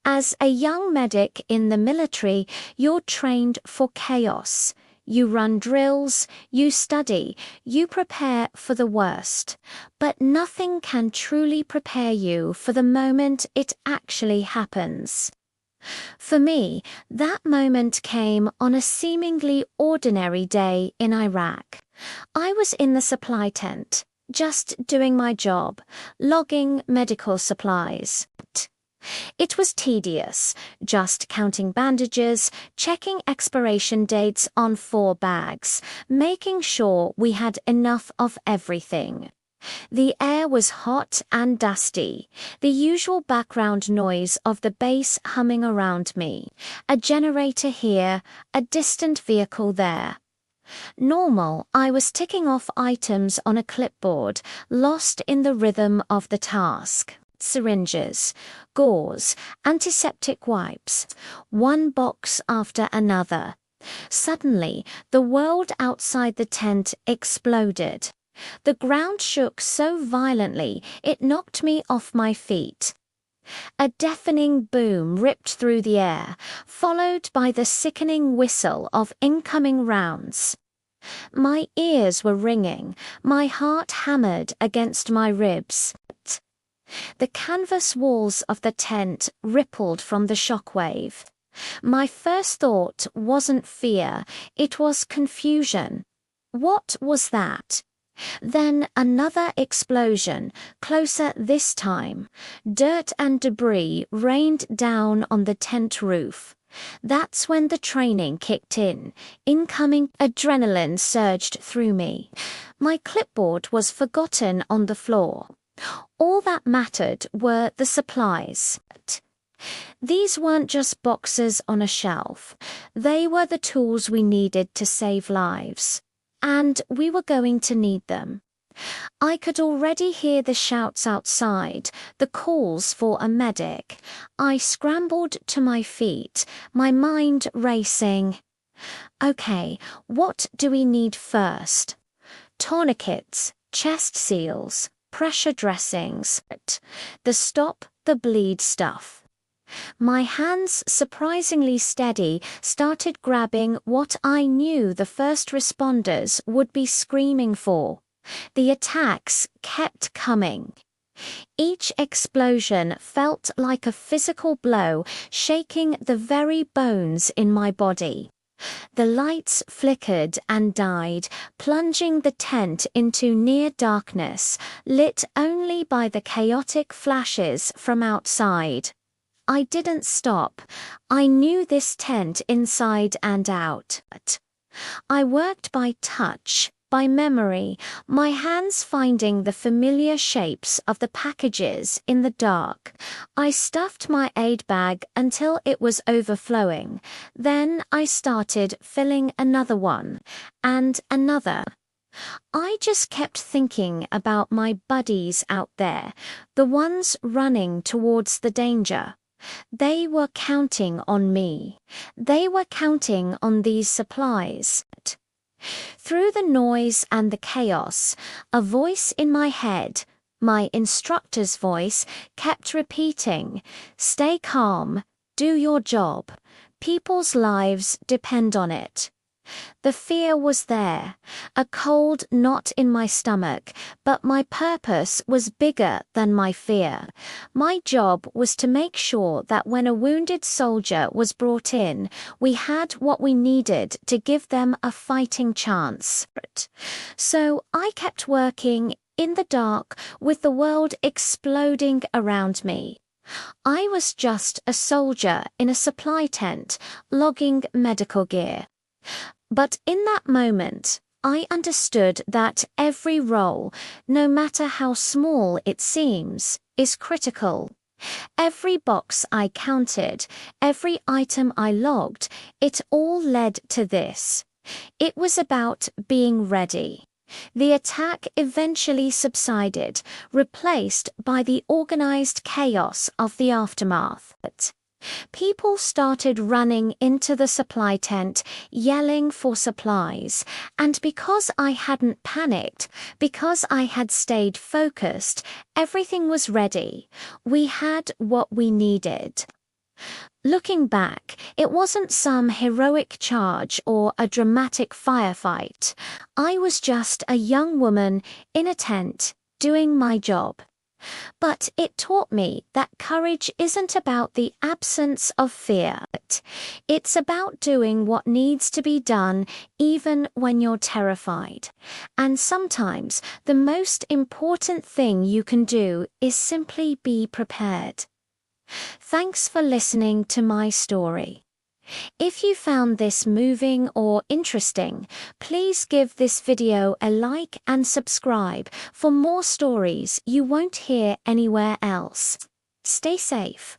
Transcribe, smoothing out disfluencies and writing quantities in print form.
As a young medic in the military, you're trained for chaos. You run drills, you study, you prepare for the worst. But nothing can truly prepare you for the moment it actually happens. For me, that moment came on a seemingly ordinary day in Iraq. I was in the supply tent, just doing my job, logging medical supplies. It was tedious, just counting bandages, checking expiration dates on 4 bags, making sure we had enough of everything. The air was hot and dusty, the usual background noise of the base humming around me, a generator here, a distant vehicle there. Normal, I was ticking off items on a clipboard, lost in the rhythm of the task. Syringes, gauze, antiseptic wipes, one box after another. Suddenly, the world outside the tent exploded. The ground shook so violently it knocked me off my feet. A deafening boom ripped through the air, followed by the sickening whistle of incoming rounds. My ears were ringing, my heart hammered against my ribs. The canvas walls of the tent rippled from the shockwave. My first thought wasn't fear, it was confusion. What was that? Then another explosion, closer this time. Dirt and debris rained down on the tent roof. That's when the training kicked in. Incoming adrenaline surged through me. My clipboard was forgotten on the floor. All that mattered were the supplies. These weren't just boxes on a shelf. They were the tools we needed to save lives. And we were going to need them. I could already hear the shouts outside, the calls for a medic. I scrambled to my feet, my mind racing. Okay, what do we need first? Tourniquets, chest seals, pressure dressings, the stop the bleed stuff. My hands, surprisingly steady, started grabbing what I knew the first responders would be screaming for. The attacks kept coming. Each explosion felt like a physical blow, shaking the very bones in my body. The lights flickered and died, plunging the tent into near darkness, lit only by the chaotic flashes from outside. I didn't stop. I knew this tent inside and out. I worked by touch, by memory, my hands finding the familiar shapes of the packages in the dark. I stuffed my aid bag until it was overflowing. Then I started filling another one, and another. I just kept thinking about my buddies out there, the ones running towards the danger. They were counting on me. They were counting on these supplies. Through the noise and the chaos, a voice in my head, my instructor's voice, kept repeating, "Stay calm, do your job. People's lives depend on it." The fear was there, a cold knot in my stomach, but my purpose was bigger than my fear. My job was to make sure that when a wounded soldier was brought in, we had what we needed to give them a fighting chance. So I kept working in the dark with the world exploding around me. I was just a soldier in a supply tent, logging medical gear. But in that moment, I understood that every role, no matter how small it seems, is critical. Every box I counted, every item I logged, it all led to this. It was about being ready. The attack eventually subsided, replaced by the organized chaos of the aftermath. People started running into the supply tent, yelling for supplies, and because I hadn't panicked, because I had stayed focused, everything was ready. We had what we needed. Looking back, it wasn't some heroic charge or a dramatic firefight. I was just a young woman in a tent, doing my job. But it taught me that courage isn't about the absence of fear. It's about doing what needs to be done even when you're terrified. And sometimes the most important thing you can do is simply be prepared. Thanks for listening to my story. If you found this moving or interesting, please give this video a like and subscribe for more stories you won't hear anywhere else. Stay safe.